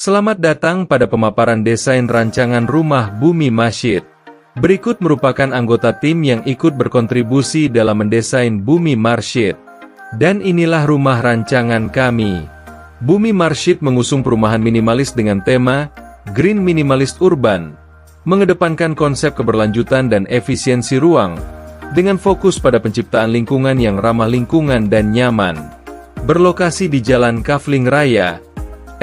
Selamat datang pada pemaparan desain rancangan rumah Bumi Masjid. Berikut merupakan anggota tim yang ikut berkontribusi dalam mendesain Bumi Masjid. Dan inilah rumah rancangan kami. Bumi Masjid mengusung perumahan minimalis dengan tema Green Minimalist Urban, mengedepankan konsep keberlanjutan dan efisiensi ruang, dengan fokus pada penciptaan lingkungan yang ramah lingkungan dan nyaman. Berlokasi di Jalan Kafling Raya,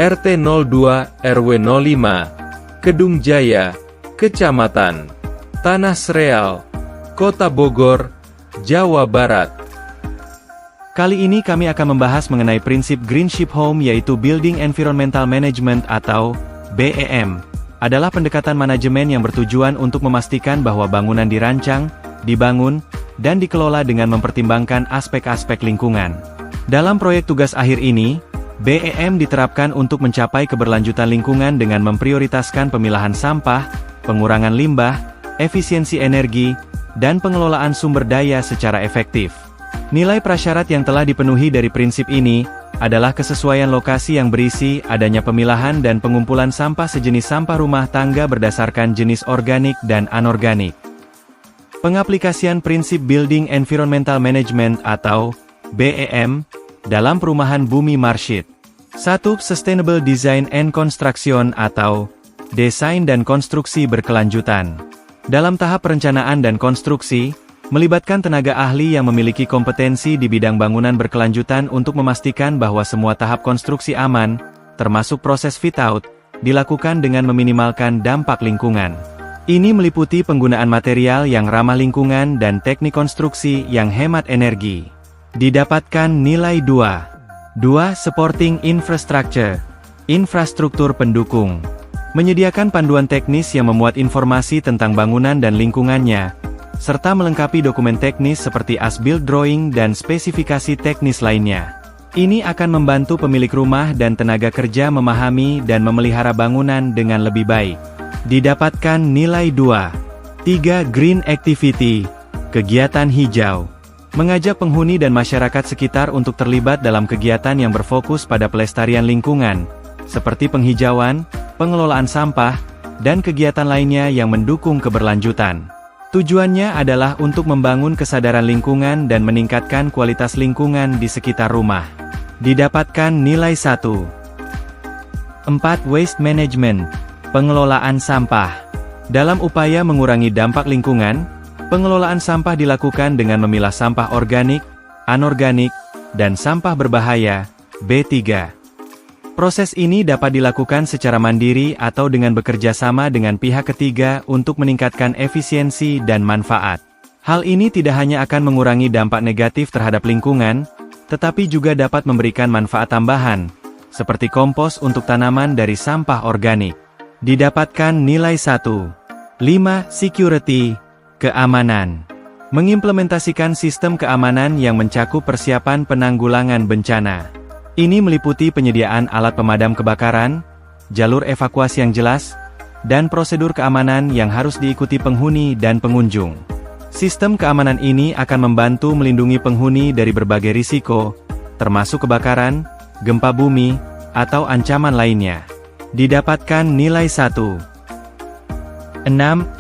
RT 02 RW 05, Kedung Jaya, Kecamatan Tanah Sereal, Kota Bogor, Jawa Barat. Kali ini kami akan membahas mengenai prinsip Greenship Home, yaitu Building Environmental Management atau BEM. Adalah pendekatan manajemen yang bertujuan untuk memastikan bahwa bangunan dirancang, dibangun, dan dikelola dengan mempertimbangkan aspek-aspek lingkungan. Dalam proyek tugas akhir ini, BEM diterapkan untuk mencapai keberlanjutan lingkungan dengan memprioritaskan pemilahan sampah, pengurangan limbah, efisiensi energi, dan pengelolaan sumber daya secara efektif. Nilai prasyarat yang telah dipenuhi dari prinsip ini adalah kesesuaian lokasi yang berisi adanya pemilahan dan pengumpulan sampah sejenis sampah rumah tangga berdasarkan jenis organik dan anorganik. Pengaplikasian prinsip Building Environmental Management atau BEM dalam perumahan Bumi Masjid. 1. Sustainable Design and Construction atau desain dan konstruksi berkelanjutan. Dalam tahap perencanaan dan konstruksi, melibatkan tenaga ahli yang memiliki kompetensi di bidang bangunan berkelanjutan untuk memastikan bahwa semua tahap konstruksi aman, termasuk proses fit-out, dilakukan dengan meminimalkan dampak lingkungan. Ini meliputi penggunaan material yang ramah lingkungan dan teknik konstruksi yang hemat energi. Didapatkan nilai 2. 2. Supporting Infrastructure, infrastruktur pendukung. Menyediakan panduan teknis yang memuat informasi tentang bangunan dan lingkungannya, serta melengkapi dokumen teknis seperti as-built drawing dan spesifikasi teknis lainnya. Ini akan membantu pemilik rumah dan tenaga kerja memahami dan memelihara bangunan dengan lebih baik. Didapatkan nilai 2. 3. Green Activity, kegiatan hijau. Mengajak penghuni dan masyarakat sekitar untuk terlibat dalam kegiatan yang berfokus pada pelestarian lingkungan, seperti penghijauan, pengelolaan sampah, dan kegiatan lainnya yang mendukung keberlanjutan. Tujuannya adalah untuk membangun kesadaran lingkungan dan meningkatkan kualitas lingkungan di sekitar rumah. Didapatkan nilai 1. 4. Waste Management, pengelolaan sampah. Dalam upaya mengurangi dampak lingkungan, pengelolaan sampah dilakukan dengan memilah sampah organik, anorganik, dan sampah berbahaya, B3. Proses ini dapat dilakukan secara mandiri atau dengan bekerja sama dengan pihak ketiga untuk meningkatkan efisiensi dan manfaat. Hal ini tidak hanya akan mengurangi dampak negatif terhadap lingkungan, tetapi juga dapat memberikan manfaat tambahan, seperti kompos untuk tanaman dari sampah organik. Didapatkan nilai 1. 5. Security, keamanan. Mengimplementasikan sistem keamanan yang mencakup persiapan penanggulangan bencana. Ini meliputi penyediaan alat pemadam kebakaran, jalur evakuasi yang jelas, dan prosedur keamanan yang harus diikuti penghuni dan pengunjung. Sistem keamanan ini akan membantu melindungi penghuni dari berbagai risiko, termasuk kebakaran, gempa bumi, atau ancaman lainnya. Didapatkan nilai 1. 6.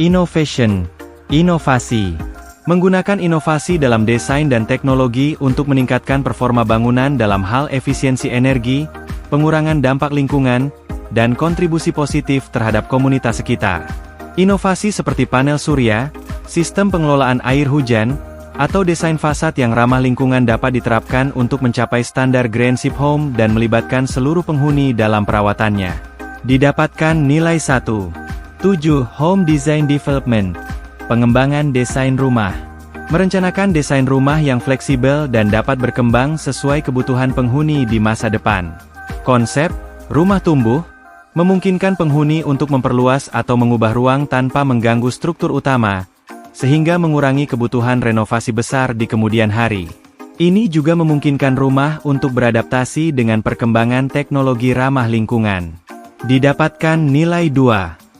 Innovation, inovasi. Menggunakan inovasi dalam desain dan teknologi untuk meningkatkan performa bangunan dalam hal efisiensi energi, pengurangan dampak lingkungan, dan kontribusi positif terhadap komunitas sekitar. Inovasi seperti panel surya, sistem pengelolaan air hujan, atau desain fasad yang ramah lingkungan dapat diterapkan untuk mencapai standar Greenship Home dan melibatkan seluruh penghuni dalam perawatannya. Didapatkan nilai 1. 7. Home Design Development, pengembangan desain rumah. Merencanakan desain rumah yang fleksibel dan dapat berkembang sesuai kebutuhan penghuni di masa depan. Konsep rumah tumbuh memungkinkan penghuni untuk memperluas atau mengubah ruang tanpa mengganggu struktur utama, sehingga mengurangi kebutuhan renovasi besar di kemudian hari. Ini juga memungkinkan rumah untuk beradaptasi dengan perkembangan teknologi ramah lingkungan. Didapatkan nilai 2.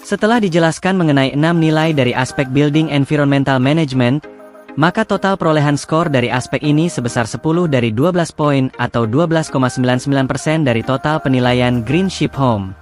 Setelah dijelaskan mengenai 6 nilai dari aspek Building Environmental Management, Maka total perolehan skor dari aspek ini sebesar 10 dari 12 poin atau 12,99% dari total penilaian Green Ship Home.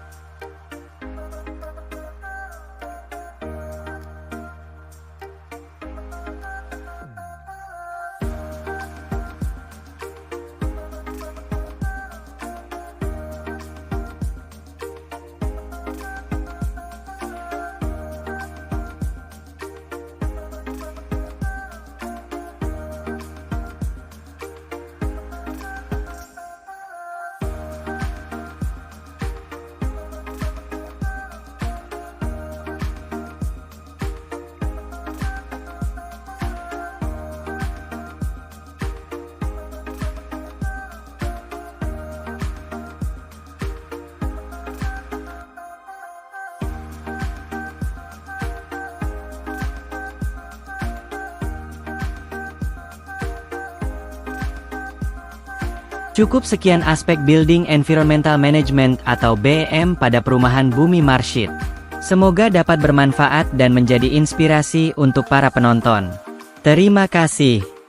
Cukup sekian aspek Building Environmental Management atau BEM pada perumahan Bumi Marsyid. Semoga dapat bermanfaat dan menjadi inspirasi untuk para penonton. Terima kasih.